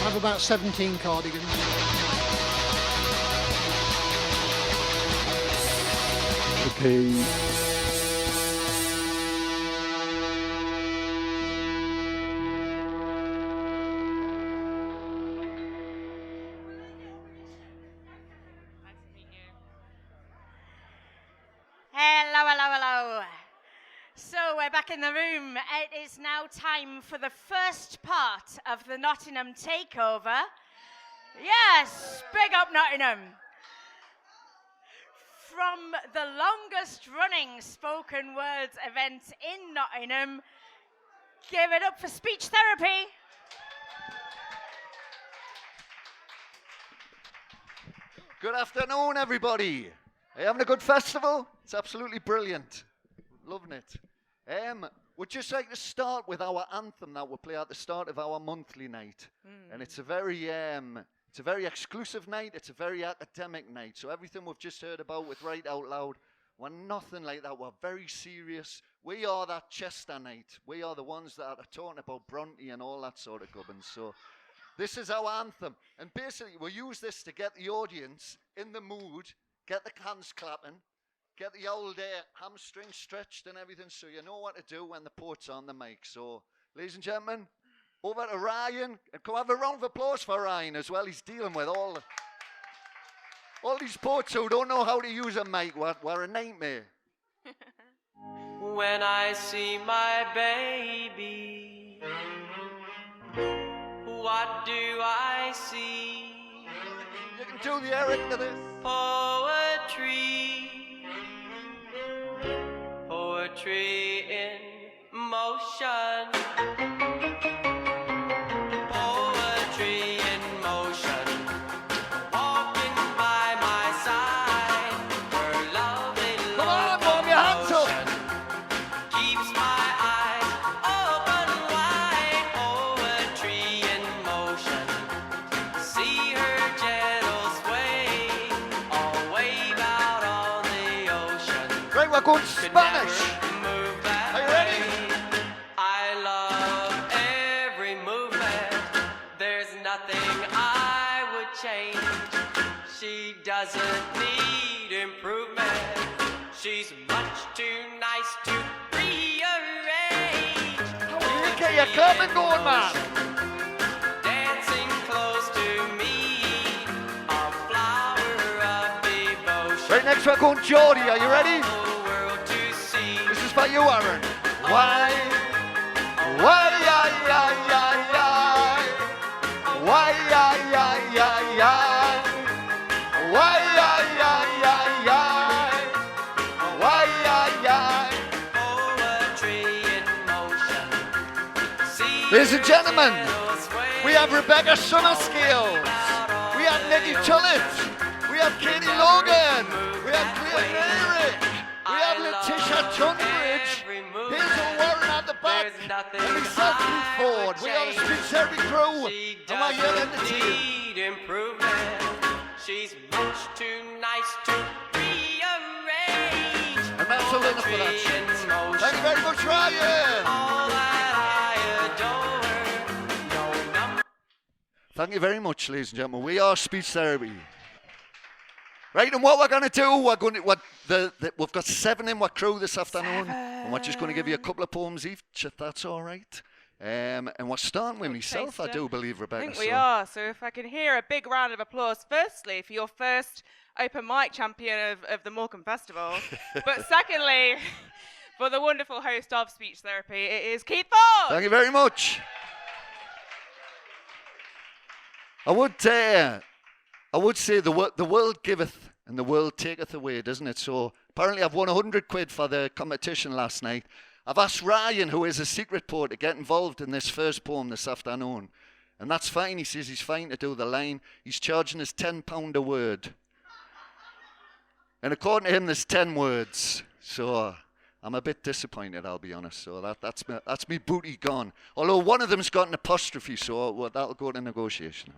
I have about 17 cardigans. Okay. Hello, hello, hello. So we're back in the room. It is now time for the first part of the Nottingham Takeover. Yes, big up Nottingham. From the longest running spoken words event in Nottingham, give it up for SpeechTherapy. Good afternoon, everybody. Are you having a good festival? It's absolutely brilliant. Loving it. We'd just like to start with our anthem that we play at the start of our monthly night. And it's a very exclusive night. It's a very academic night. So everything we've just heard about with Right Out Loud, we're nothing like that. We're very serious. We are that Chester night. We are the ones that are talking about Bronte and all that sort of gubbins. So this is our anthem. And basically, we'll use this to get the audience in the mood, get the hands clapping, get the old hamstring stretched and everything, so you know what to do when the poet's on the mic. So, ladies and gentlemen, over to Ryan. And come have a round of applause for Ryan as well. He's dealing with all these poets who don't know how to use a mic. We're a nightmare. When I see my baby, what do I see? You can do the Eric to this. Poetry in motion. Poetry in motion. Walking by my side. Her lovely Come on, warm your hands up. keeps my eyes open wide. Poetry in motion. See her gentle sway. All wave out on the ocean. Right, we're going Spanish. Are you ready? I love every movement. There's nothing I would change. She doesn't need improvement. She's much too nice to rearrange. You get your clapping going, man. Dancing close to me, a flower of devotion. Right, next we're going Geordie. Are you ready? The world to see. This is for you, Aaron. Why, yeah, yeah, yeah, yeah. Why, yeah, yeah, yeah, yeah. Why, yeah, yeah, yeah, yeah. Why, yeah, yeah. Poetry in motion. See Ladies and gentlemen, gentle sway. we have Rebecca Summerscales. We have Nikki Tullett. We have Katie Logan. We have Claire Merrick. We have Letitia Tunbridge. Hazel Warren at the back. And myself, Keith Ford. We are the SpeechTherapy crew. She And we're here to doesn't entertain. need improvement. She's much too nice to rearrange. And that's a winner for that. Poetry in motion. Thank you very much, Ryan. All that I adore. No number. Thank you very much, ladies and gentlemen. We are SpeechTherapy. Right, and what we're going to do, we've got 7 in our crew this afternoon, and we're just going to give you a couple of poems each, if that's all right. And we're starting with myself, I do believe, Rebecca. I think we are. So if I can hear a big round of applause, firstly, for your first open mic champion of the Morecambe Festival. But secondly, for the wonderful host of SpeechTherapy, it is Keith Ford. Thank you very much. I would say the world giveth and the world taketh away, doesn't it? So apparently I've won 100 quid for the competition last night. I've asked Ryan, who is a secret poet, to get involved in this first poem this afternoon. And that's fine. He says he's fine to do the line. He's charging us £10 a word. And according to him, there's 10 words. So I'm a bit disappointed, I'll be honest. So that's me booty gone. Although one of them's got an apostrophe, so that'll go to negotiation.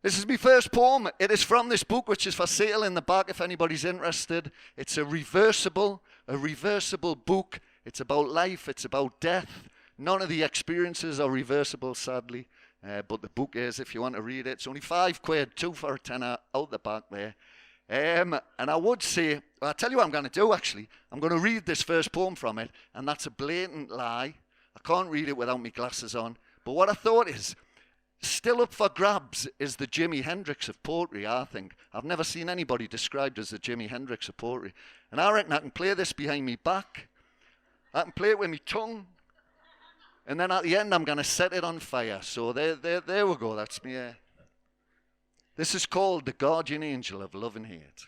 This is my first poem. It is from this book, which is for sale in the back if anybody's interested. It's a reversible book. It's about life. It's about death. None of the experiences are reversible, sadly. But the book is, if you want to read it, it's only £5, 2 for a tenner out the back there. And I would say, I'll tell you what I'm going to do actually. I'm going to read this first poem from it, and that's a blatant lie. I can't read it without my glasses on. But what I thought is, still up for grabs is the Jimi Hendrix of poetry, I think. I've never seen anybody described as the Jimi Hendrix of poetry. And I reckon I can play this behind me back. I can play it with my tongue. And then at the end, I'm going to set it on fire. So there we go. That's me. This is called The Guardian Angel of Love and Hate.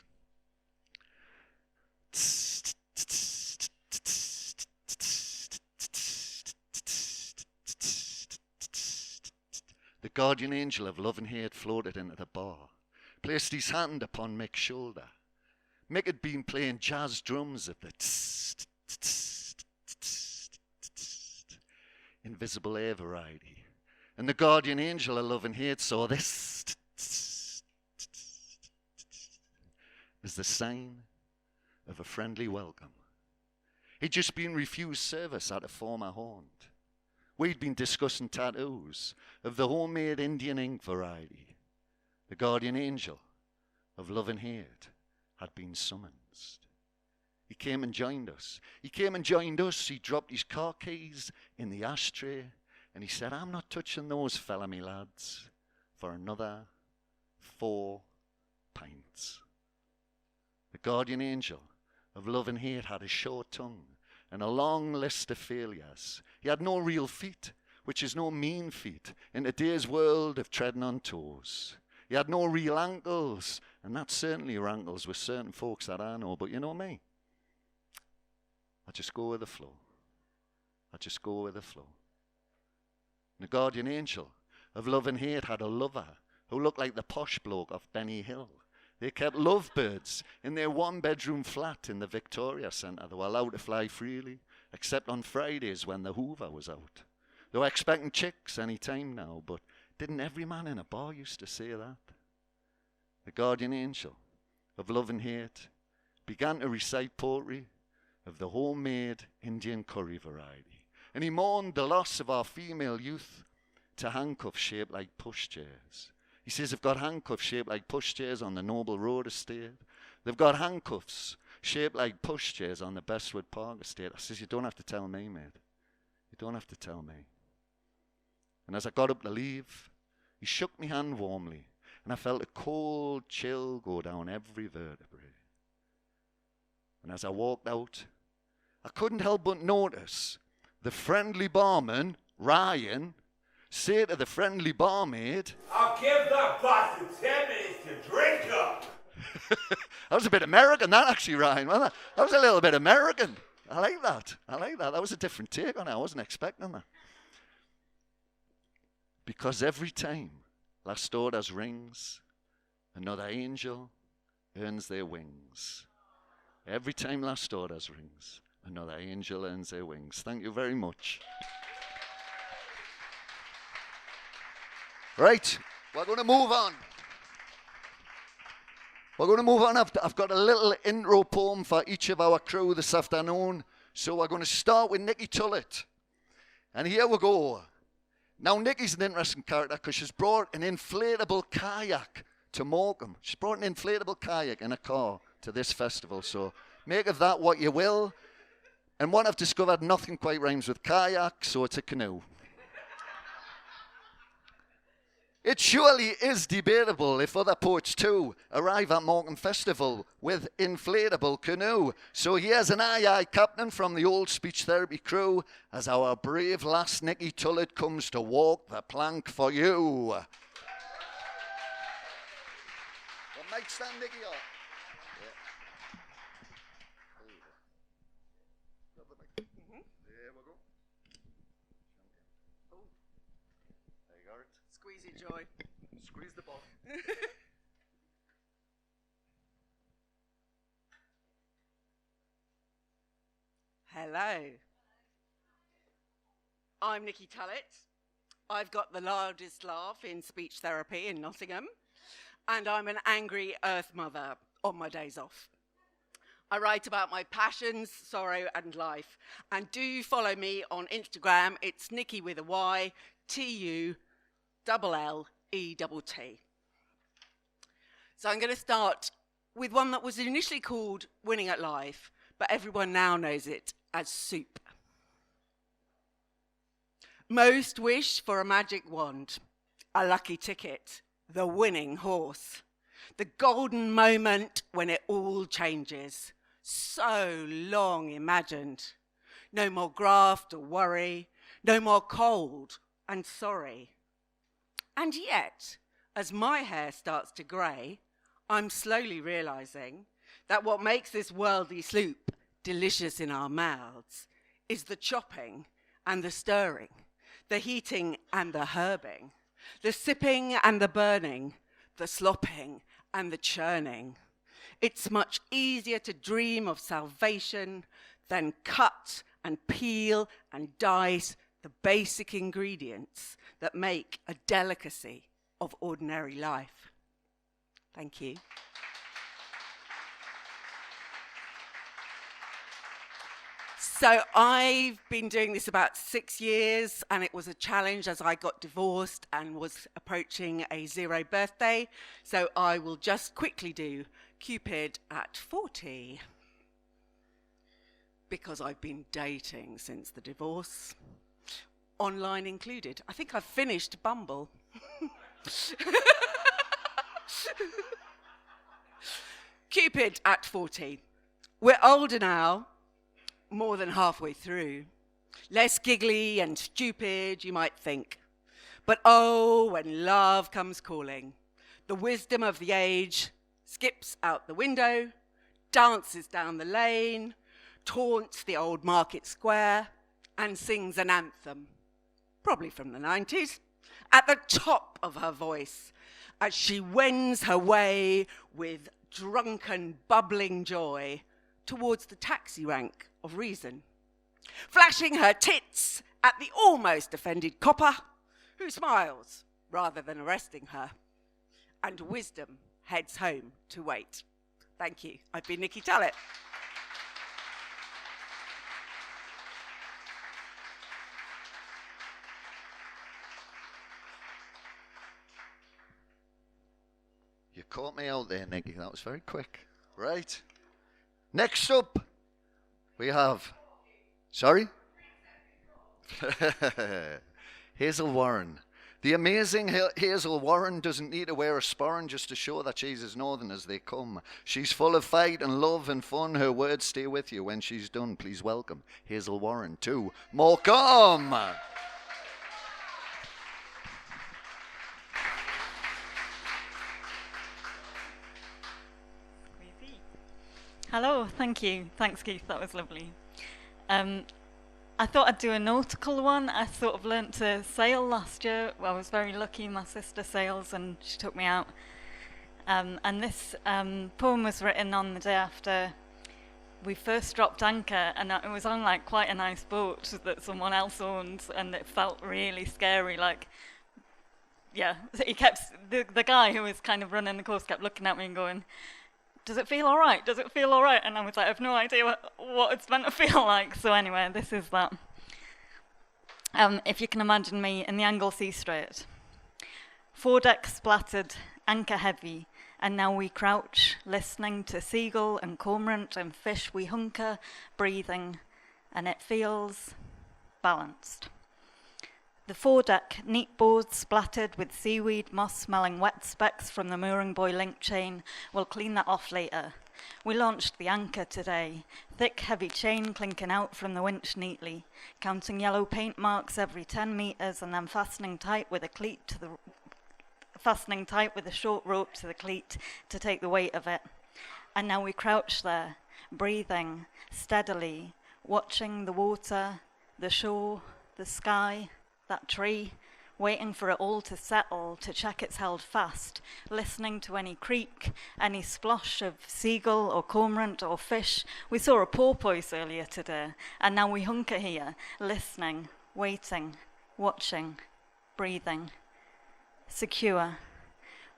The guardian angel of love and hate floated into the bar, placed his hand upon Mick's shoulder. Mick had been playing jazz drums at the invisible air variety. And the guardian angel of love and hate saw this as the sign of a friendly welcome. He'd just been refused service at a former haunt. We'd been discussing tattoos of the homemade Indian ink variety. The guardian angel of love and hate had been summoned. He came and joined us. He dropped his car keys in the ashtray, and he said, I'm not touching those, fella me lads, for another 4 pints. The guardian angel of love and hate had a short tongue and a long list of failures. He had no real feet, which is no mean feat in today's world of treading on toes. He had no real ankles, and that certainly rankles with certain folks that I know, but you know me. I just go with the flow. And the guardian angel of love and hate had a lover who looked like the posh bloke off Benny Hill. They kept lovebirds in their one-bedroom flat in the Victoria Centre. They were allowed to fly freely, except on Fridays when the Hoover was out. They were expecting chicks any time now, but didn't every man in a bar used to say that? The guardian angel of love and hate began to recite poetry of the homemade Indian curry variety. And he mourned the loss of our female youth to handcuffs shaped like pushchairs. He says they've got handcuffs shaped like pushchairs on the Noble Road estate. They've got handcuffs shaped like pushchairs on the Bestwood Park estate. I says, you don't have to tell me, mate. You don't have to tell me. And as I got up to leave, he shook me hand warmly, and I felt a cold chill go down every vertebrae. And as I walked out, I couldn't help but notice the friendly barman, Ryan, say to the friendly barmaid, I'll give that bastard 10 minutes to drink up. That was a bit American, that actually, Ryan, wasn't it? That was a little bit American. I like that. That was a different take on it. I wasn't expecting that. Because every time last orders rings, another angel earns their wings. Every time last orders rings, another angel earns their wings. Thank you very much. Right, we're going to move on. I've got a little intro poem for each of our crew this afternoon. So we're going to start with Nikki Tullett. And here we go. Now, Nikki's an interesting character because she's brought an inflatable kayak to Morecambe. She's brought an inflatable kayak in a car to this festival. So make of that what you will. And what I've discovered, nothing quite rhymes with kayak, so it's a canoe. It surely is debatable if other poets too arrive at Morecambe Festival with inflatable canoe. So here's an aye captain from the old speech therapy crew as our brave lass Nikki Tullett comes to walk the plank for you. Well, mic stand Nikki up. There we go. There you got it. Squeeze it, Joy. Squeeze the ball. Hello. I'm Nikki Tullett. I've got the loudest laugh in speech therapy in Nottingham, and I'm an angry earth mother on my days off. I write about my passions, sorrow, and life. And do follow me on Instagram. It's Nikki with a Y, TU double L-E-T-T. So I'm going to start with one that was initially called Winning at Life, but everyone now knows it as soup. Most wish for a magic wand, a lucky ticket, the winning horse, the golden moment when it all changes, so long imagined. No more graft or worry, no more cold and sorry. And yet, as my hair starts to grey, I'm slowly realising that what makes this worldly sloop delicious in our mouths is the chopping and the stirring, the heating and the herbing, the sipping and the burning, the slopping and the churning. It's much easier to dream of salvation than cut and peel and dice the basic ingredients that make a delicacy of ordinary life. Thank you. So I've been doing this about 6 years, and it was a challenge as I got divorced and was approaching a 0 birthday. So I will just quickly do Cupid at 40, because I've been dating since the divorce, online included. I think I've finished Bumble. Cupid at 40. We're older now, more than halfway through. Less giggly and stupid, you might think. But oh, when love comes calling, the wisdom of the age skips out the window, dances down the lane, taunts the old market square, and sings an anthem, probably from the 90s, at the top of her voice, as she wends her way with drunken, bubbling joy towards the taxi rank of reason, flashing her tits at the almost offended copper, who smiles rather than arresting her, and wisdom heads home to wait. Thank you. I've been Nikki Tullett. You caught me out there, Nikki. That was very quick. Right. Next up, we have... Sorry? Hazel Warren. The amazing Hazel Warren doesn't need to wear a sporran just to show that she's as northern as they come. She's full of fight and love and fun. Her words stay with you when she's done. Please welcome Hazel Warren to Morecambe. Hello, thank you. Thanks, Keith. That was lovely. I thought I'd do a nautical one. I sort of learnt to sail last year. Well, I was very lucky. My sister sails and she took me out. And this poem was written on the day after we first dropped anchor, and it was on like quite a nice boat that someone else owned, and it felt really scary. Like, yeah, he kept the guy who was kind of running the course kept looking at me and going, "Does it feel all right? Does it feel all right?" And I was like, I have no idea what it's meant to feel like. So anyway, this is that. If you can imagine me in the Anglesey Strait. Foredeck splattered, anchor heavy, and now we crouch, listening to seagull and cormorant and fish. We hunker, breathing, and it feels balanced. The foredeck, neat boards splattered with seaweed, moss-smelling wet specks from the mooring buoy link chain. We'll clean that off later. We launched the anchor today, thick, heavy chain clinking out from the winch neatly, counting yellow paint marks every 10 metres and then fastening tight with a short rope to the cleat to take the weight of it. And now we crouch there, breathing steadily, watching the water, the shore, the sky, that tree, waiting for it all to settle, to check it's held fast, listening to any creak, any splosh of seagull or cormorant or fish. We saw a porpoise earlier today, and now we hunker here, listening, waiting, watching, breathing, secure.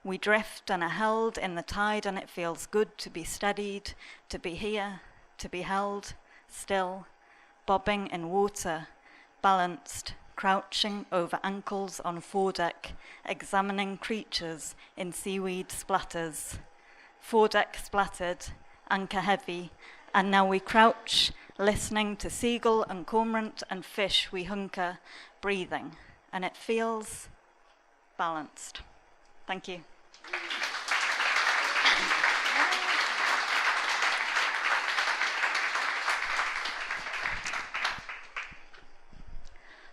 We drift and are held in the tide, and it feels good to be steadied, to be here, to be held, still, bobbing in water, balanced, crouching over ankles on foredeck, examining creatures in seaweed splatters. Foredeck splattered, anchor heavy, and now we crouch, listening to seagull and cormorant and fish. We hunker, breathing, and it feels balanced. Thank you.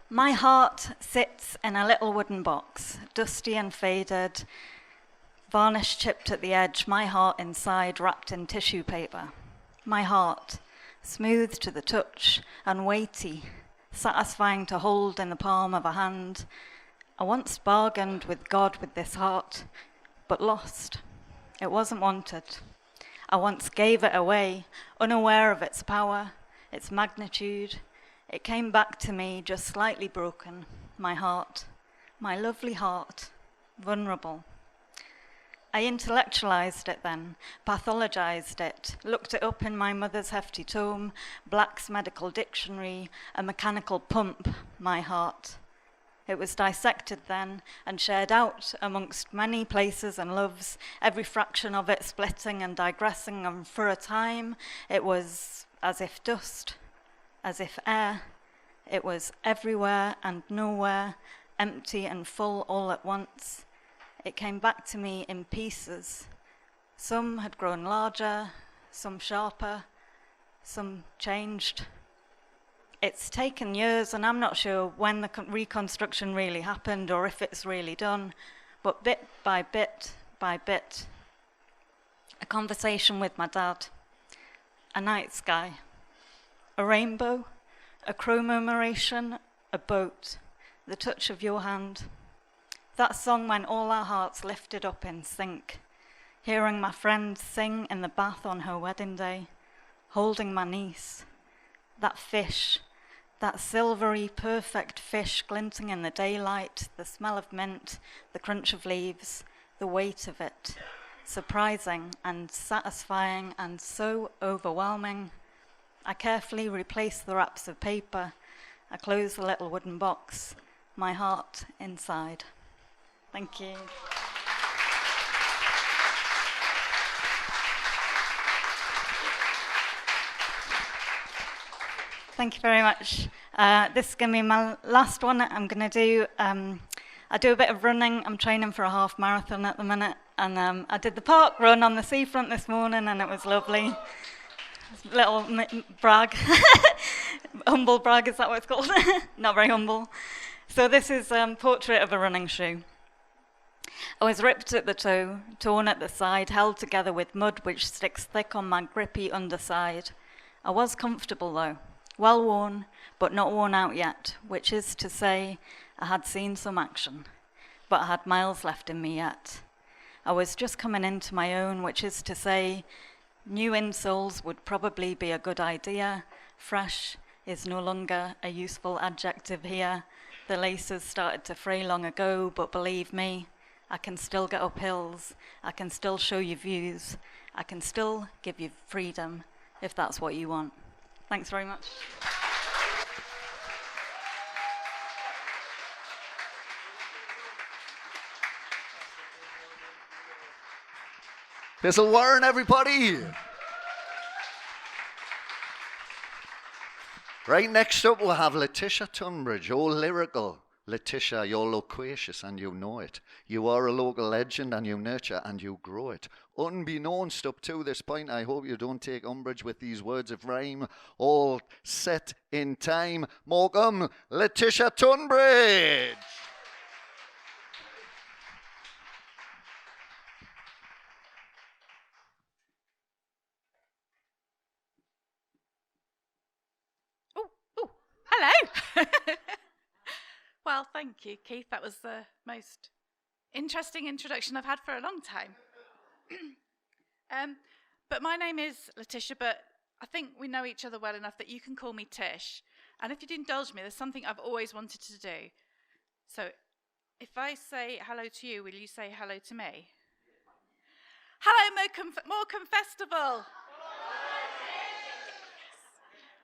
My heart sits in a little wooden box, dusty and faded, varnish chipped at the edge, my heart inside wrapped in tissue paper. My heart, smooth to the touch and weighty, satisfying to hold in the palm of a hand. I once bargained with God with this heart, but lost. It wasn't wanted. I once gave it away, unaware of its power, its magnitude. It came back to me just slightly broken, my heart, my lovely heart, vulnerable. I intellectualized it then, pathologized it, looked it up in my mother's hefty tome, Black's medical dictionary, a mechanical pump, my heart. It was dissected then and shared out amongst many places and loves, every fraction of it splitting and digressing, and for a time it was as if dust, as if air. It was everywhere and nowhere, empty and full all at once. It came back to me in pieces. Some had grown larger, some sharper, some changed. It's taken years, and I'm not sure when the reconstruction really happened or if it's really done, but bit by bit, a conversation with my dad, a night sky, a rainbow, a chromomeration, a boat, the touch of your hand. That song when all our hearts lifted up in sync, hearing my friend sing in the bath on her wedding day, holding my niece, that fish, that silvery, perfect fish glinting in the daylight, the smell of mint, the crunch of leaves, the weight of it, surprising and satisfying and so overwhelming. I carefully replace the wraps of paper. I close the little wooden box, my heart inside. Thank you. Thank you very much. This is going to be my last one. I'm going to do, I do a bit of running. I'm training for a half marathon at the minute. And I did the park run on the seafront this morning, and it was lovely. Little brag. Humble brag, is that what it's called? Not very humble. So this is portrait of a running shoe. I was ripped at the toe, torn at the side, held together with mud which sticks thick on my grippy underside. I was comfortable though, well worn, but not worn out yet, which is to say I had seen some action, but I had miles left in me yet. I was just coming into my own, which is to say new insoles would probably be a good idea. Fresh is no longer a useful adjective here. The laces started to fray long ago, but believe me, I can still get up hills. I can still show you views. I can still give you freedom if that's what you want. Thanks very much. This'll Warren, everybody. Right next up, we'll have Letitia Tunbridge, oh lyrical. Letitia, you're loquacious and you know it. You are a local legend and you nurture and you grow it. Unbeknownst up to this point, I hope you don't take umbrage with these words of rhyme, all set in time. Morecambe, Letitia Tunbridge. Hello. Well, thank you, Keith. That was the most interesting introduction I've had for a long time. But my name is Letitia, but I think we know each other well enough that you can call me Tish. And if you'd indulge me, there's something I've always wanted to do. So if I say hello to you, will you say hello to me? Hello, Morecambe Festival.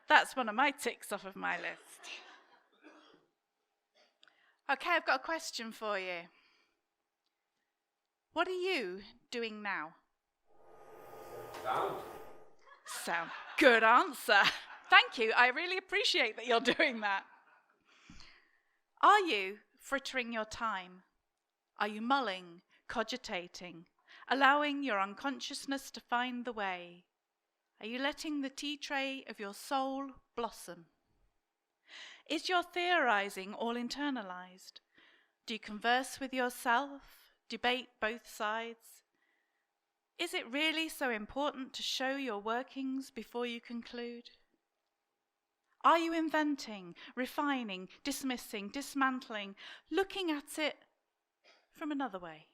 That's one of my ticks off of my list. Okay, I've got a question for you. What are you doing now? Sound. Good answer. Thank you. I really appreciate that you're doing that. Are you frittering your time? Are you mulling, cogitating, allowing your unconsciousness to find the way? Are you letting the tea tray of your soul blossom? Is your theorizing all internalized? Do you converse with yourself, debate both sides? Is it really so important to show your workings before you conclude? Are you inventing, refining, dismissing, dismantling, looking at it from another way?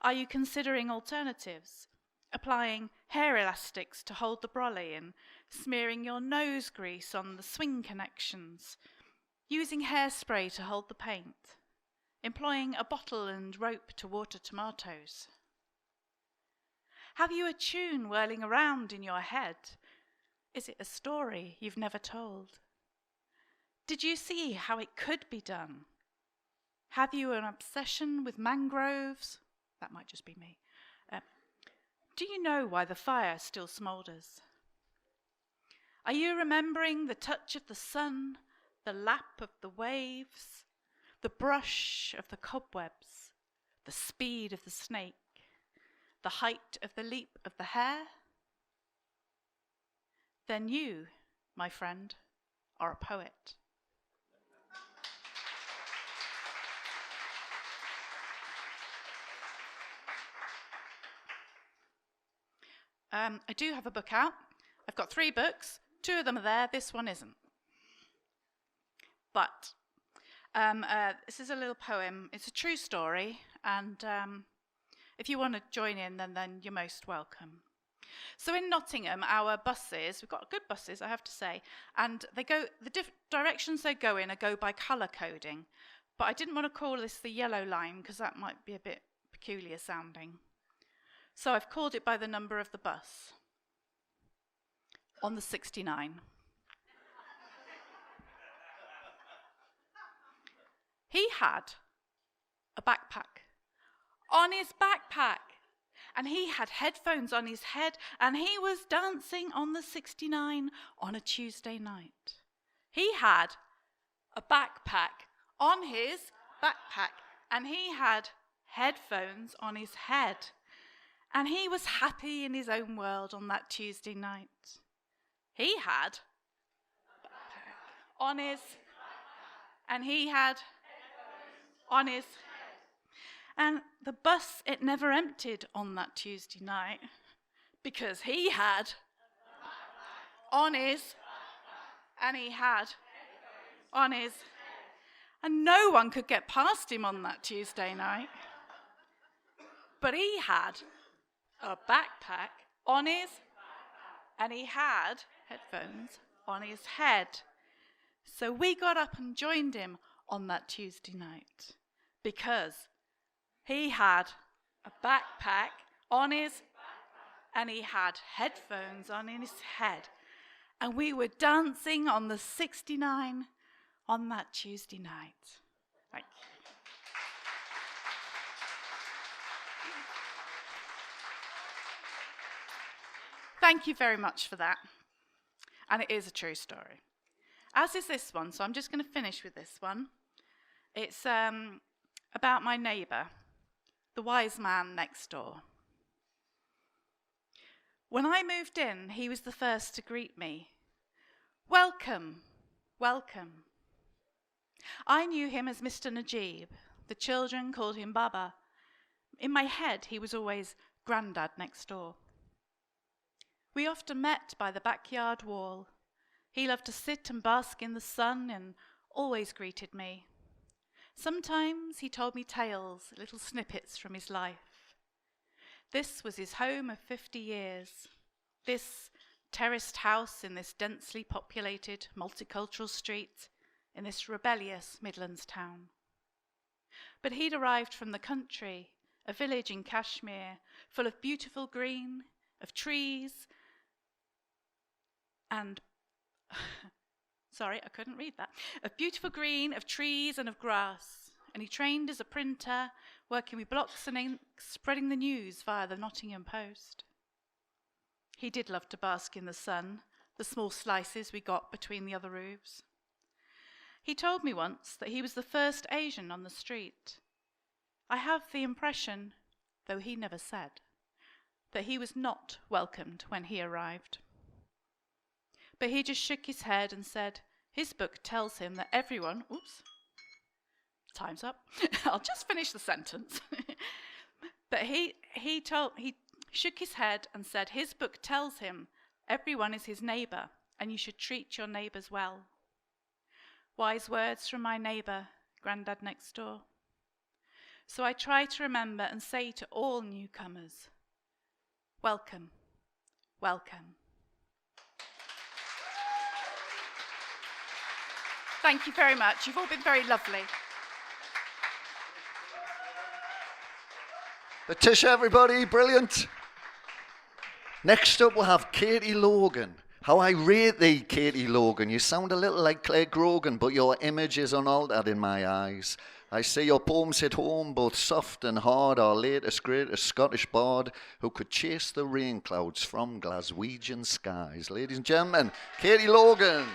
Are you considering alternatives, applying hair elastics to hold the brolly and smearing your nose grease on the swing connections, using hairspray to hold the paint, employing a bottle and rope to water tomatoes? Have you a tune whirling around in your head? Is it a story you've never told? Did you see how it could be done? Have you an obsession with mangroves? That might just be me. Do you know why the fire still smoulders? Are you remembering the touch of the sun, the lap of the waves, the brush of the cobwebs, the speed of the snake, the height of the leap of the hare? Then you, my friend, are a poet. I do have a book out. I've got 3 books. 2 of them are there. This one isn't. But this is a little poem. It's a true story. And if you want to join in, then you're most welcome. So in Nottingham, our buses, we've got good buses, I have to say, and they go, the directions they go in are by colour coding. But I didn't want to call this the yellow line because that might be a bit peculiar sounding. So I've called it by the number of the bus. On the 69. He had a backpack. On his backpack. And he had headphones on his head, and he was dancing on the 69 on a Tuesday night. He had a backpack on his backpack, and he had headphones on his head. And he was happy in his own world on that Tuesday night. He had a backpack on his, and he had on his. And the bus, it never emptied on that Tuesday night because he had on his, and he had on his, and no one could get past him on that Tuesday night. But he had a backpack on his, and he had headphones on his head. So we got up and joined him on that Tuesday night because he had a backpack on his, and he had headphones on in his head. And we were dancing on the 69 on that Tuesday night. Thank you. Thank you very much for that. And it is a true story. As is this one, so I'm just going to finish with this one. It's about my neighbour, the wise man next door. When I moved in, he was the first to greet me. Welcome, welcome. I knew him as Mr. Najib. The children called him Baba. In my head, he was always Grandad next door. We often met by the backyard wall. He loved to sit and bask in the sun and always greeted me. Sometimes he told me tales, little snippets from his life. This was his home of 50 years. This terraced house in this densely populated, multicultural street in this rebellious Midlands town. But he'd arrived from the country, a village in Kashmir, full of beautiful green, of trees, and sorry, I couldn't read that, of beautiful green, of trees and of grass. And he trained as a printer, working with blocks and ink, spreading the news via the Nottingham Post. He did love to bask in the sun, the small slices we got between the other roofs. He told me once that he was the first Asian on the street. I have the impression, though he never said, that he was not welcomed when he arrived. But he just shook his head and said his book tells him that everyone, time's up. I'll just finish the sentence. But he shook his head and said his book tells him everyone is his neighbour and you should treat your neighbours well. Wise words from my neighbour, Grandad next door. So I try to remember and say to all newcomers, welcome, welcome. Thank you very much. You've all been very lovely. Letitia, everybody, brilliant. Next up, we'll have Katie Logan. How I rate thee, Katie Logan. You sound a little like Claire Grogan, but your image is unaltered in my eyes. I say your poems hit home, both soft and hard, our latest greatest Scottish bard who could chase the rain clouds from Glaswegian skies. Ladies and gentlemen, Katie Logan.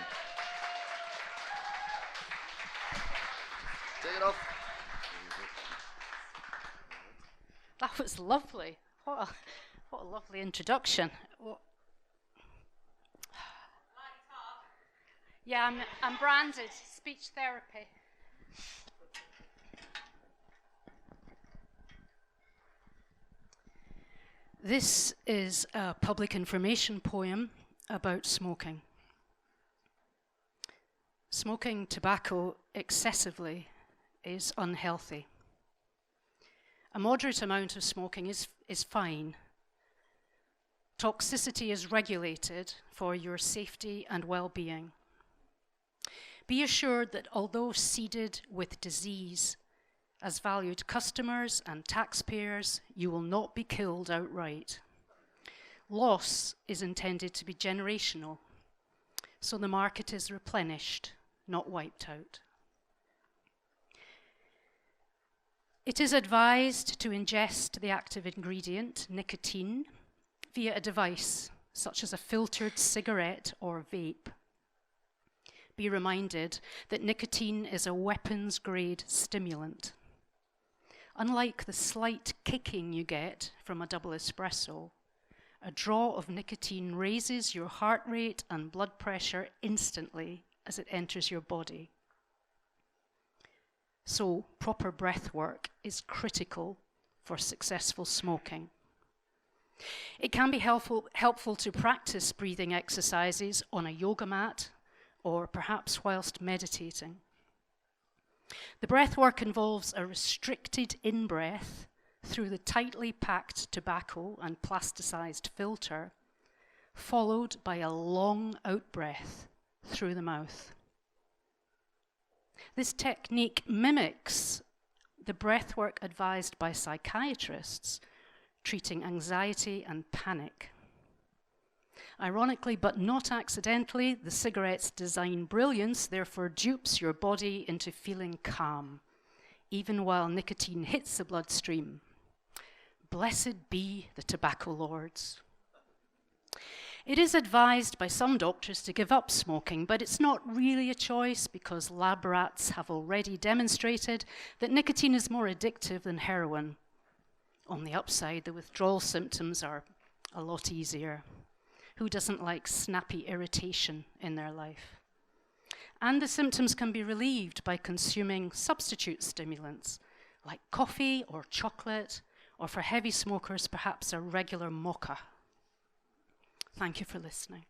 Take it off. That was lovely. What a lovely introduction. Yeah, I'm branded SpeechTherapy. This is a public information poem about smoking. Smoking tobacco excessively is unhealthy. A moderate amount of smoking is fine. Toxicity is regulated for your safety and well-being. Be assured that although seeded with disease, as valued customers and taxpayers, you will not be killed outright. Loss is intended to be generational, so the market is replenished, not wiped out. It is advised to ingest the active ingredient, nicotine, via a device such as a filtered cigarette or vape. Be reminded that nicotine is a weapons-grade stimulant. Unlike the slight kicking you get from a double espresso, a draw of nicotine raises your heart rate and blood pressure instantly as it enters your body. So, proper breath work is critical for successful smoking. It can be helpful to practice breathing exercises on a yoga mat or perhaps whilst meditating. The breath work involves a restricted in-breath through the tightly packed tobacco and plasticized filter, followed by a long out-breath through the mouth. This technique mimics the breath work advised by psychiatrists treating anxiety and panic. Ironically, but not accidentally, the cigarette's design brilliance therefore dupes your body into feeling calm, even while nicotine hits the bloodstream. Blessed be the tobacco lords. It is advised by some doctors to give up smoking, but it's not really a choice because lab rats have already demonstrated that nicotine is more addictive than heroin. On the upside, the withdrawal symptoms are a lot easier. Who doesn't like snappy irritation in their life? And the symptoms can be relieved by consuming substitute stimulants like coffee or chocolate, or for heavy smokers, perhaps a regular mocha. Thank you for listening.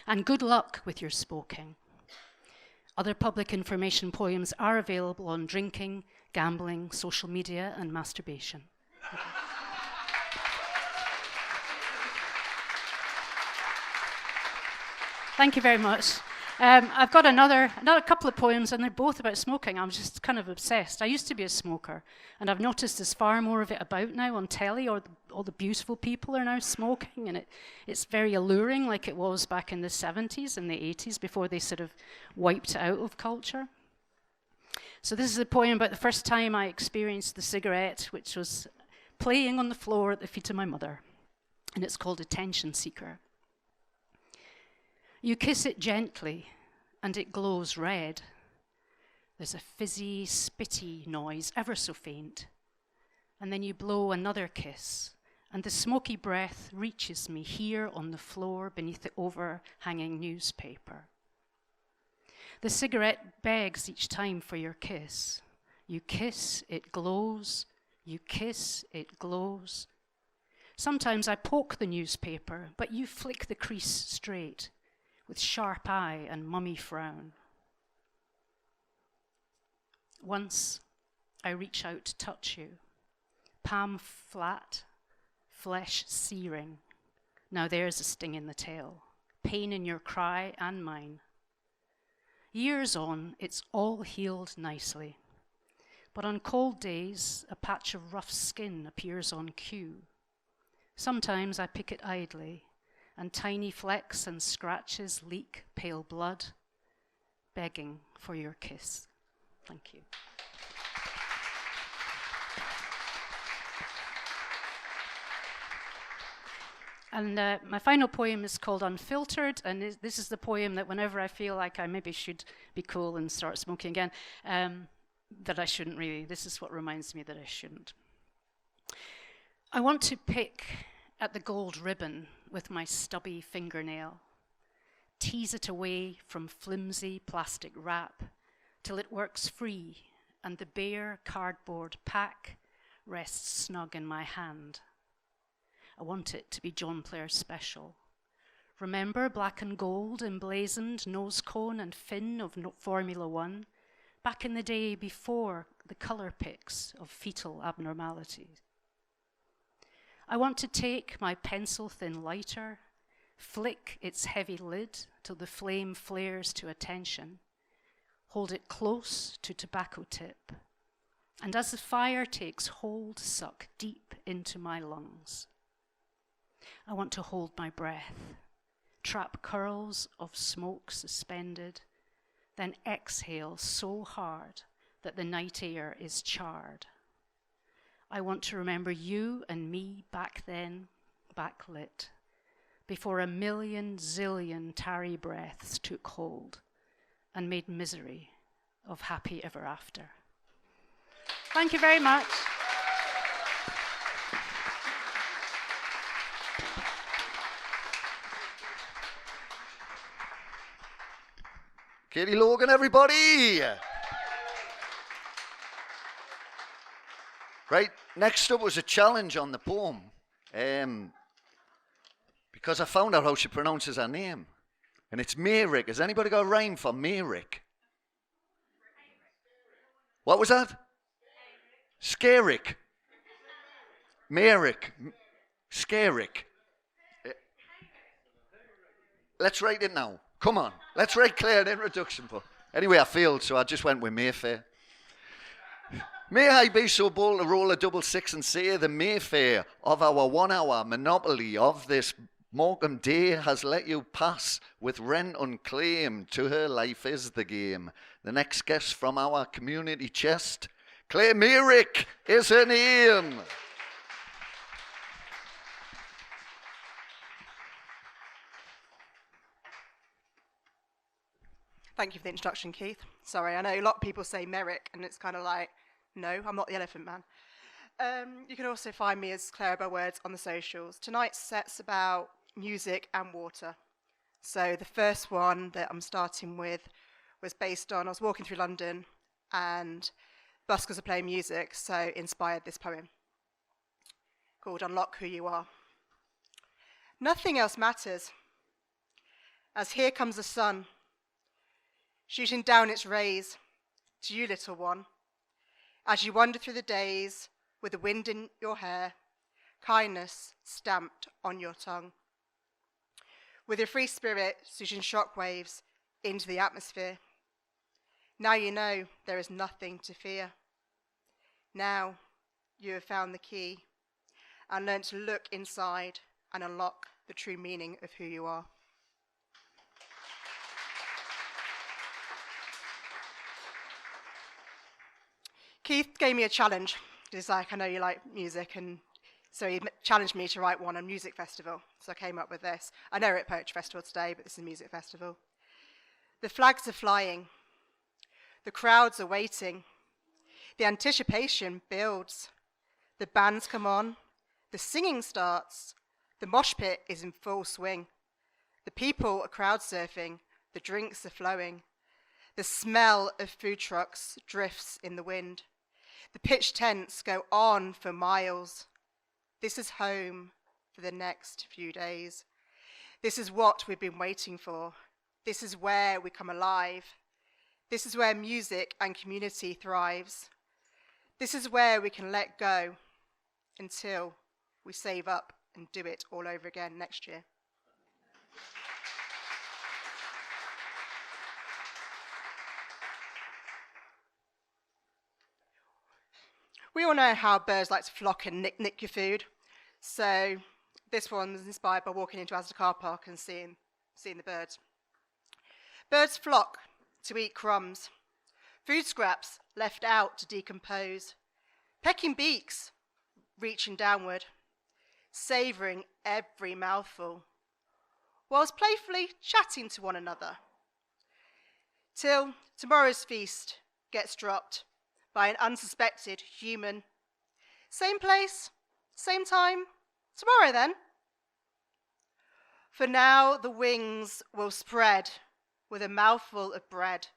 And good luck with your smoking. Other public information poems are available on drinking, gambling, social media, and masturbation. Thank you very much. I've got another couple of poems, and they're both about smoking. I'm just kind of obsessed. I used to be a smoker, and I've noticed there's far more of it about now on telly or all the beautiful people are now smoking, and it's very alluring, like it was back in the 70s and the 80s before they sort of wiped it out of culture. So this is a poem about the first time I experienced the cigarette, which was playing on the floor at the feet of my mother, and it's called Attention Seeker. You kiss it gently, and it glows red. There's a fizzy, spitty noise, ever so faint. And then you blow another kiss, and the smoky breath reaches me here on the floor beneath the overhanging newspaper. The cigarette begs each time for your kiss. You kiss, it glows. You kiss, it glows. Sometimes I poke the newspaper, but you flick the crease straight, with sharp eye and mummy frown. Once I reach out to touch you, palm flat, flesh searing. Now there's a sting in the tail, pain in your cry and mine. Years on, it's all healed nicely, but on cold days, a patch of rough skin appears on cue. Sometimes I pick it idly, and tiny flecks and scratches leak pale blood, begging for your kiss. Thank you. And my final poem is called Unfiltered, and this is the poem that whenever I feel like I maybe should be cool and start smoking again, that I shouldn't really. This is what reminds me that I shouldn't. I want to pick at the gold ribbon with my stubby fingernail, tease it away from flimsy plastic wrap till it works free and the bare cardboard pack rests snug in my hand. I want it to be John Player special. Remember black and gold emblazoned nose cone and fin of Formula One, back in the day before the colour picks of fetal abnormalities. I want to take my pencil-thin lighter, flick its heavy lid till the flame flares to attention, hold it close to tobacco tip, and as the fire takes hold, suck deep into my lungs. I want to hold my breath, trap curls of smoke suspended, then exhale so hard that the night air is charred. I want to remember you and me back then, backlit, before a million zillion tarry breaths took hold and made misery of happy ever after. Thank you very much. Katie Logan, everybody! Right, next up was a challenge on the poem. Because I found out how she pronounces her name. And it's Mayrick. Has anybody got a rhyme for Mayrick? What was that? Scarick. Mayrick. Scarick. Let's write it now. Come on. Let's write Claire an introduction for. Anyway, I failed, so I just went with Mayfair. May I be so bold to roll a 66 and say the Mayfair of our 1 hour monopoly of this Morecambe day has let you pass with rent unclaimed. To her life is the game. The next guest from our community chest, Claire Mayrick is her name. Thank you for the introduction, Keith. Sorry, I know a lot of people say Merrick, and it's kind of like, no, I'm not the Elephant Man. You can also find me as Clarabelle Words on the socials. Tonight's set's about music and water. So the first one that I'm starting with was based on, I was walking through London, and buskers are playing music, so inspired this poem called Unlock Who You Are. Nothing else matters, as here comes the sun, shooting down its rays to you, little one, as you wander through the days with the wind in your hair, kindness stamped on your tongue. With your free spirit shooting shockwaves into the atmosphere. Now you know there is nothing to fear. Now you have found the key, and learn to look inside and unlock the true meaning of who you are. Keith gave me a challenge. He's like, I know you like music, and so he challenged me to write one on Music Festival. So I came up with this. I know we're at Poetry Festival today, but this is a Music Festival. The flags are flying. The crowds are waiting. The anticipation builds. The bands come on. The singing starts. The mosh pit is in full swing. The people are crowd surfing. The drinks are flowing. The smell of food trucks drifts in the wind. The pitch tents go on for miles. This is home for the next few days. This is what we've been waiting for. This is where we come alive. This is where music and community thrives. This is where we can let go until we save up and do it all over again next year. We all know how birds like to flock and nick your food. So this one was inspired by walking into Asda car park and seeing the birds. Birds flock to eat crumbs, food scraps left out to decompose, pecking beaks reaching downward, savouring every mouthful, whilst playfully chatting to one another, till tomorrow's feast gets dropped by an unsuspected human. Same place, same time, tomorrow then. For now the wings will spread with a mouthful of bread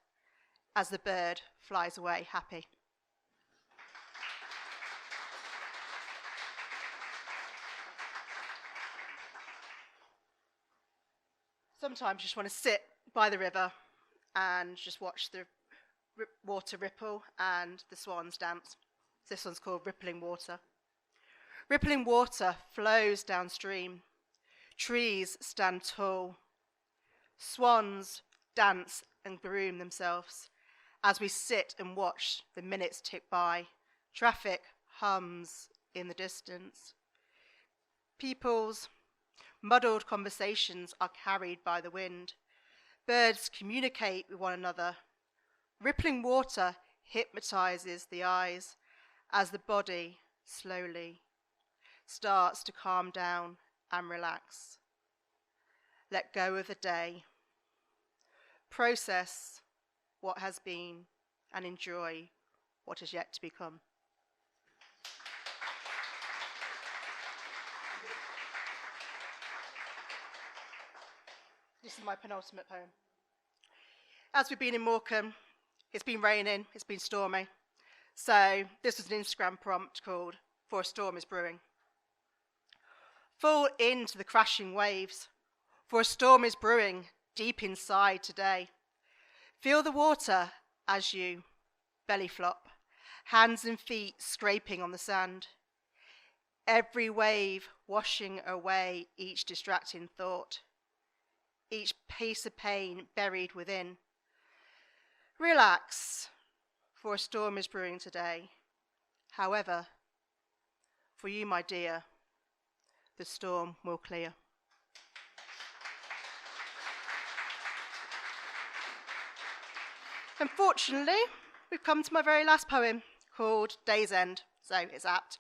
as the bird flies away happy. Sometimes you just want to sit by the river and just watch the water ripple and the swans dance. This one's called Rippling Water. Rippling water flows downstream. Trees stand tall. Swans dance and groom themselves as we sit and watch the minutes tick by. Traffic hums in the distance. People's muddled conversations are carried by the wind. Birds communicate with one another. Rippling water hypnotizes the eyes as the body slowly starts to calm down and relax. Let go of the day. Process what has been and enjoy what is yet to become. This is my penultimate poem. As we've been in Morecambe, it's been raining, it's been stormy. So this was an Instagram prompt called "For a Storm is Brewing." Fall into the crashing waves, for a storm is brewing deep inside today. Feel the water as you belly flop, hands and feet scraping on the sand. Every wave washing away each distracting thought, each piece of pain buried within. Relax, for a storm is brewing today. However, for you, my dear, the storm will clear. Unfortunately, we've come to my very last poem called Day's End, so it's apt.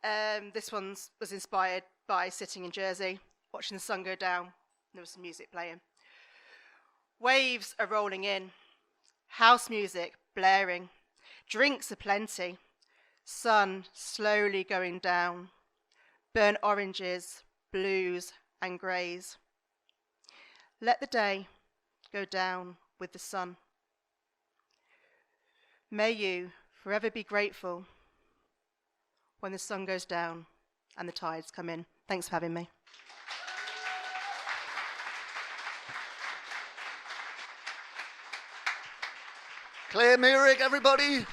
This one was inspired by sitting in Jersey, watching the sun go down. There was some music playing. Waves are rolling in, house music blaring, drinks aplenty, sun slowly going down, burnt oranges, blues and greys. Let the day go down with the sun. May you forever be grateful when the sun goes down and the tides come in. Thanks for having me. Claire Merrick, everybody.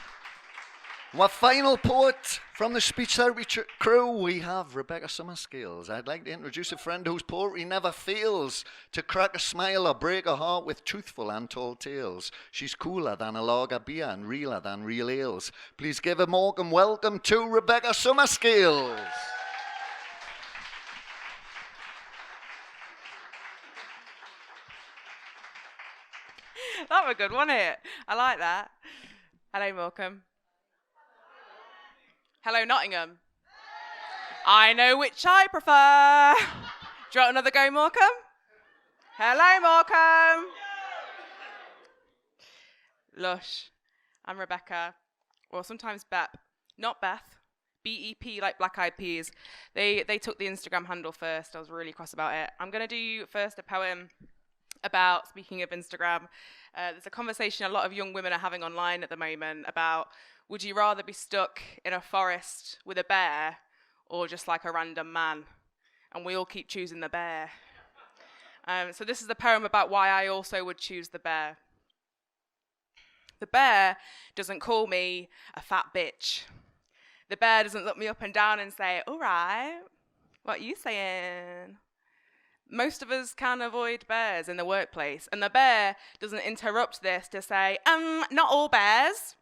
My final poet from the Speech Therapy crew, we have Rebecca Summerscales. I'd like to introduce a friend whose poetry never fails to crack a smile or break a heart with truthful untold tales. She's cooler than a lager beer and realer than real ales. Please give a Morecambe welcome to Rebecca Summerscales. That was good, wasn't it? I like that. Hello, Morecambe. Hello, Nottingham. I know which I prefer. Do you want another go, Morecambe? Hello, Morecambe. Lush. I'm Rebecca, or sometimes Bep. Not Beth. B-E-P, like Black Eyed Peas. They took the Instagram handle first. I was really cross about it. I'm going to do first a poem about, speaking of Instagram, there's a conversation a lot of young women are having online at the moment about, would you rather be stuck in a forest with a bear or just like a random man? And we all keep choosing the bear. So this is the poem about why I also would choose the bear. The bear doesn't call me a fat bitch. The bear doesn't look me up and down and say, all right, what you saying? Most of us can avoid bears in the workplace, and the bear doesn't interrupt this to say, not all bears.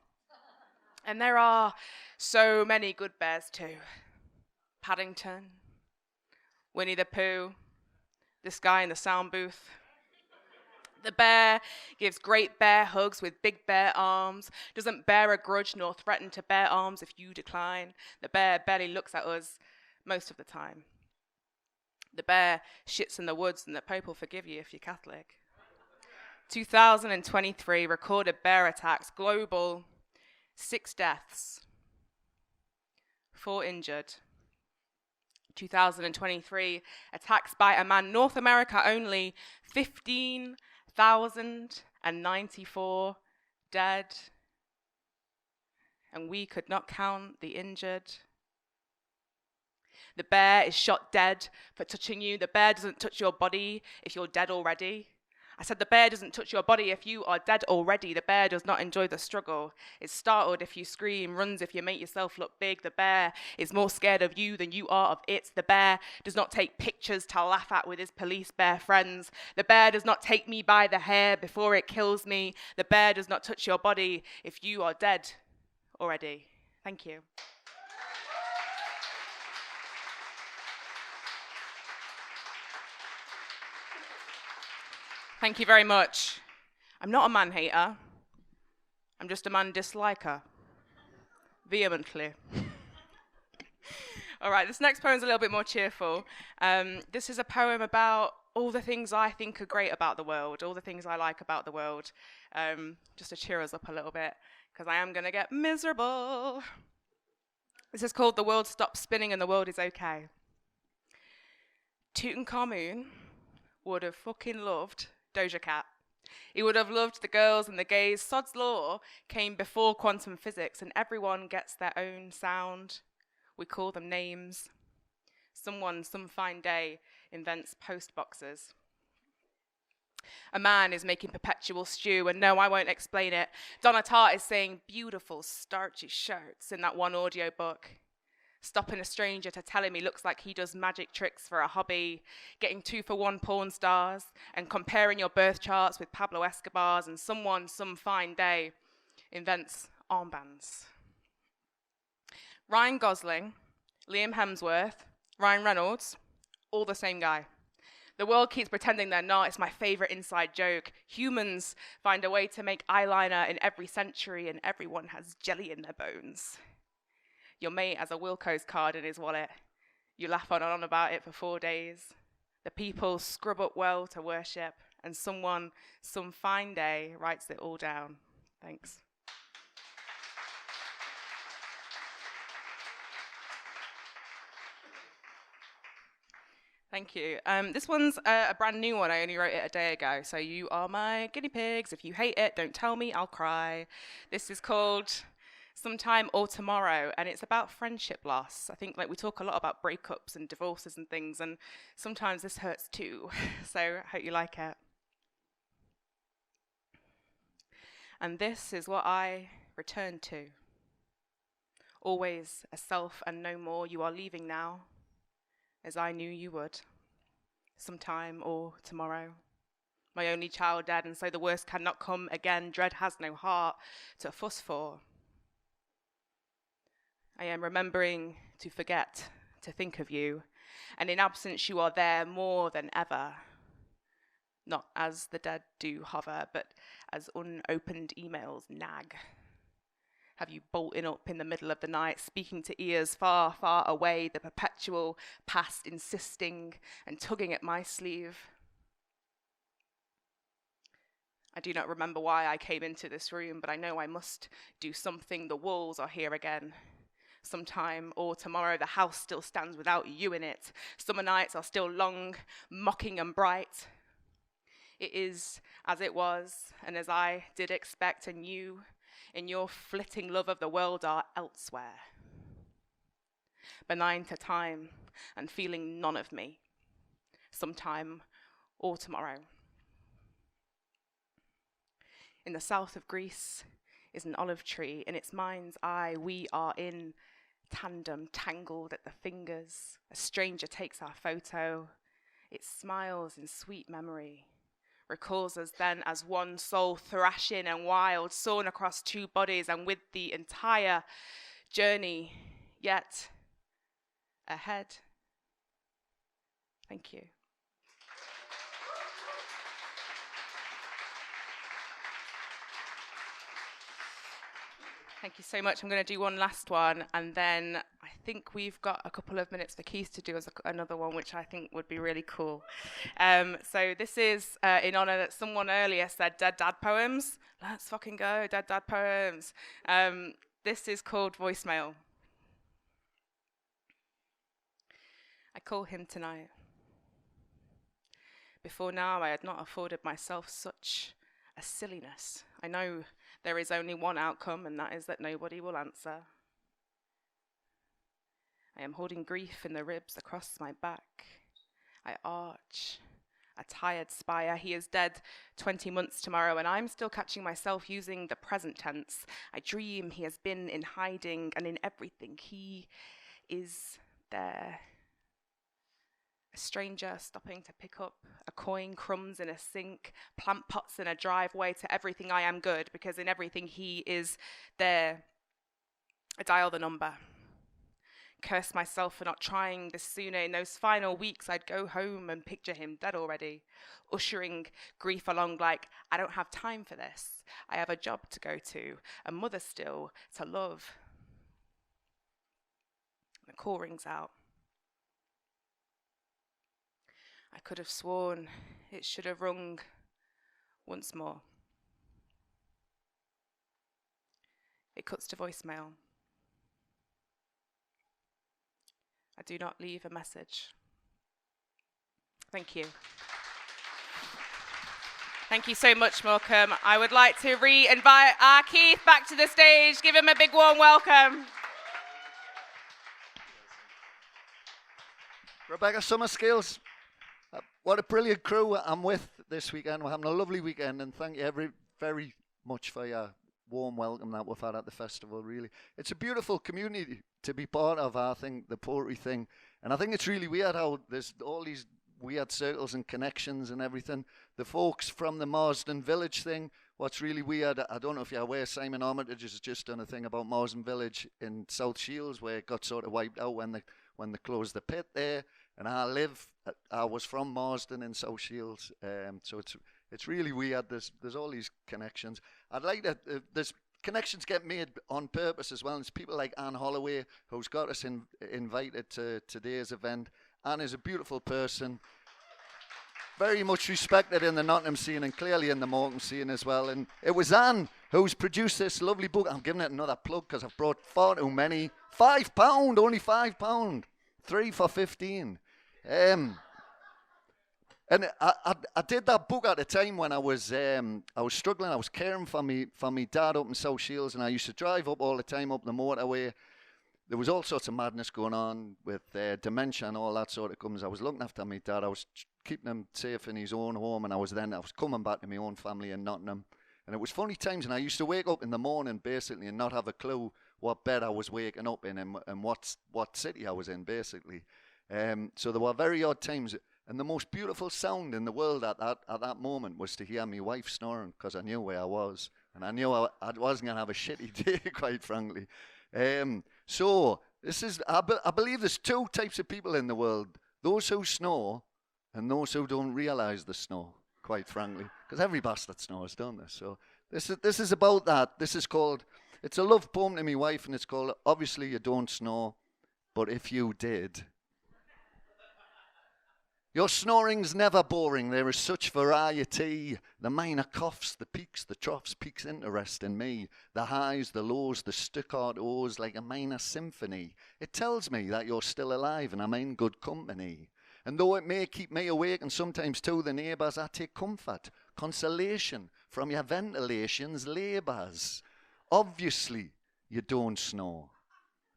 And there are so many good bears too. Paddington, Winnie the Pooh, this guy in the sound booth. The bear gives great bear hugs with big bear arms, doesn't bear a grudge nor threaten to bear arms if you decline. The bear barely looks at us most of the time. The bear shits in the woods and the Pope will forgive you if you're Catholic. 2023 recorded bear attacks, global, 6 deaths, 4 injured. 2023 attacks by a man, North America only, 15,094 dead. And we could not count the injured. The bear is shot dead for touching you. The bear doesn't touch your body if you're dead already. I said the bear doesn't touch your body if you are dead already. The bear does not enjoy the struggle. It's startled if you scream, runs if you make yourself look big. The bear is more scared of you than you are of it. The bear does not take pictures to laugh at with his police bear friends. The bear does not take me by the hair before it kills me. The bear does not touch your body if you are dead already. Thank you. Thank you very much. I'm not a man hater. I'm just a man disliker. Vehemently. All right, this next poem is a little bit more cheerful. This is a poem about all the things I think are great about the world, all the things I like about the world, just to cheer us up a little bit, because I am going to get miserable. This is called The World Stops Spinning and the World is Okay. Tutankhamun would have fucking loved Doja Cat. He would have loved the girls and the gays. Sod's Law came before quantum physics, and everyone gets their own sound. We call them names. Someone, some fine day, invents post boxes. A man is making perpetual stew, and no, I won't explain it. Donna Tartt is saying beautiful, starchy shirts in that one audiobook. Stopping a stranger to tell him he looks like he does magic tricks for a hobby, getting 2-for-1 porn stars, and comparing your birth charts with Pablo Escobar's, and someone, some fine day, invents armbands. Ryan Gosling, Liam Hemsworth, Ryan Reynolds, all the same guy. The world keeps pretending they're not. It's my favorite inside joke. Humans find a way to make eyeliner in every century, and everyone has jelly in their bones. Your mate has a Wilco's card in his wallet. You laugh on and on about it for 4 days. The people scrub up well to worship, and someone, some fine day, writes it all down. Thanks. Thank you. This one's a brand new one. I only wrote it a day ago, so you are my guinea pigs. If you hate it, don't tell me, I'll cry. This is called Sometime or Tomorrow, and it's about friendship loss. I think we talk a lot about breakups and divorces and things, and sometimes this hurts too. So I hope you like it. And this is what I return to. Always a self and no more. You are leaving now, as I knew you would. Sometime or tomorrow. My only child dead, and so the worst cannot come again. Dread has no heart to fuss for. I am remembering to forget to think of you, and in absence you are there more than ever. Not as the dead do hover, but as unopened emails nag? Have you bolted up in the middle of the night, speaking to ears far, far away, the perpetual past insisting and tugging at my sleeve? I do not remember why I came into this room, but I know I must do something. The walls are here again. Sometime or tomorrow the house still stands without you in it. Summer nights are still long, mocking and bright. It is as it was, and as I did expect, and you, in your flitting love of the world, are elsewhere. Benign to time and feeling none of me. Sometime or tomorrow. In the south of Greece is an olive tree. In its mind's eye, we are in tandem, tangled at the fingers. A stranger takes our photo. It smiles in sweet memory, recalls us then as one soul, thrashing and wild, sawn across two bodies, and with the entire journey yet ahead. Thank you. Thank you so much. I'm going to do one last one, and then I think we've got a couple of minutes for Keith to do another one, which I think would be really cool. So this is in honor that someone earlier said dead dad poems. Let's fucking go, dead dad poems. This is called Voicemail. I call him tonight. Before now, I had not afforded myself such a silliness. I know there is only one outcome, and that is that nobody will answer. I am holding grief in the ribs across my back. I arch, a tired spire. He is dead 20 months tomorrow, and I'm still catching myself using the present tense. I dream he has been in hiding, and in everything he is there. A stranger stopping to pick up a coin, crumbs in a sink, plant pots in a driveway. To everything I am good, because in everything he is there. I dial the number. Curse myself for not trying this sooner. In those final weeks, I'd go home and picture him dead already, ushering grief along like, I don't have time for this. I have a job to go to, a mother still to love. The call rings out. I could have sworn it should have rung once more. It cuts to voicemail. I do not leave a message. Thank you. Thank you so much, Morecambe. I would like to re-invite our Keith back to the stage. Give him a big warm welcome. Rebecca Summerskills. What a brilliant crew I'm with this weekend. We're having a lovely weekend, and thank you very much for your warm welcome that we've had at the festival, really. It's a beautiful community to be part of, I think, the poetry thing. And I think it's really weird how there's all these weird circles and connections and everything. The folks from the Marsden Village thing, what's really weird, I don't know if you're aware, Simon Armitage has just done a thing about Marsden Village in South Shields where it got sort of wiped out when they closed the pit there. And I was from Marsden in South Shields, so it's really weird. There's all these connections. I'd like that there's connections get made on purpose as well. And it's people like Anne Holloway who's got us invited to today's event. Anne is a beautiful person, very much respected in the Nottingham scene and clearly in the Morecambe scene as well. And it was Anne who's produced this lovely book. I'm giving it another plug because I've brought far too many. £5, only £5. 3 for 15. And I did that book at the time when I was struggling. I was caring for me dad up in South Shields, and I used to drive up all the time up the motorway. There was all sorts of madness going on with dementia and all that sort of comes. I was looking after my dad. I was keeping him safe in his own home, and I was coming back to my own family in Nottingham. And it was funny times, and I used to wake up in the morning basically and not have a clue what bed I was waking up in and what city I was in basically. So there were very odd times, and the most beautiful sound in the world at that moment was to hear my wife snoring, because I knew where I was, and I knew I wasn't going to have a shitty day, quite frankly. So this is, I believe there's two types of people in the world: those who snore and those who don't realise the snore. quite frankly, because every bastard snores, don't they? So this is about that. This is called, it's a love poem to my wife, and it's called Obviously You Don't Snore, But If You Did. Your snoring's never boring, there is such variety. The minor coughs, the peaks, the troughs, peaks interest in me. The highs, the lows, the staccatos, like a minor symphony. It tells me that you're still alive and I'm in good company. And though it may keep me awake and sometimes too the neighbours, I take comfort, consolation from your ventilation's labours. Obviously, you don't snore.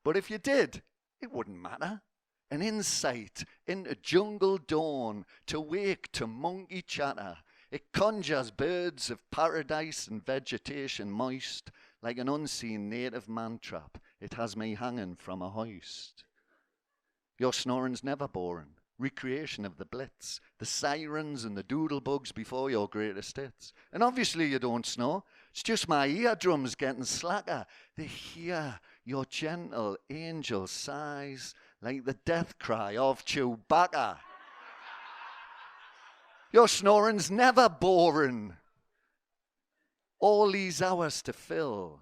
But if you did, it wouldn't matter. An insight into jungle dawn, to wake to monkey chatter. It conjures birds of paradise and vegetation moist, like an unseen native man trap. It has me hanging from a hoist. Your snoring's never boring. Recreation of the blitz, the sirens and the doodle bugs before your greatest hits. And obviously you don't snore. It's just my eardrums getting slacker. They hear your gentle angel sighs, like the death cry of Chewbacca. Your snoring's never boring. All these hours to fill,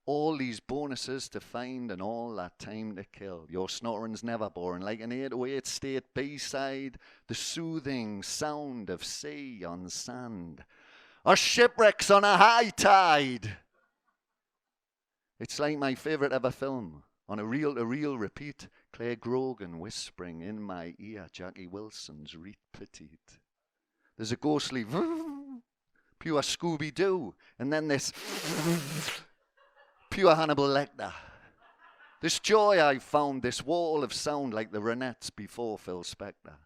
all these bonuses to find, and all that time to kill. Your snoring's never boring, like an 808 state B-side, the soothing sound of sea on sand, or shipwrecks on a high tide. It's like my favourite ever film, on a reel-to-reel repeat, Claire Grogan whispering in my ear Jackie Wilson's Reet Petite. There's a ghostly pure Scooby-Doo, and then this pure Hannibal Lecter. This joy I've found, this wall of sound like the Ronettes before Phil Spector.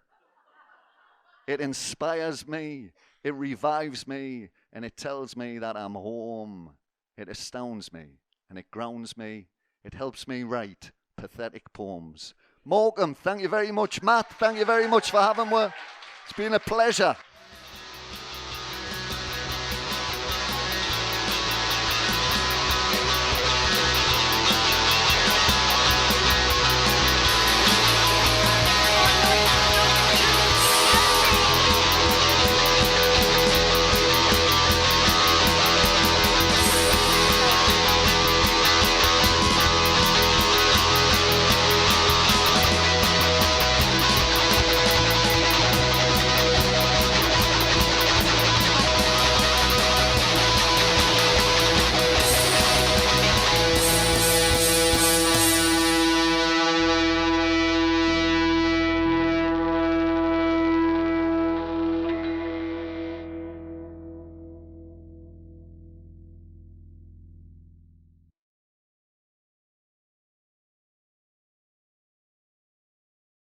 It inspires me, it revives me, and it tells me that I'm home. It astounds me, and it grounds me. It helps me write pathetic poems. Morecambe, thank you very much. Matt, thank you very much for having me. It's been a pleasure.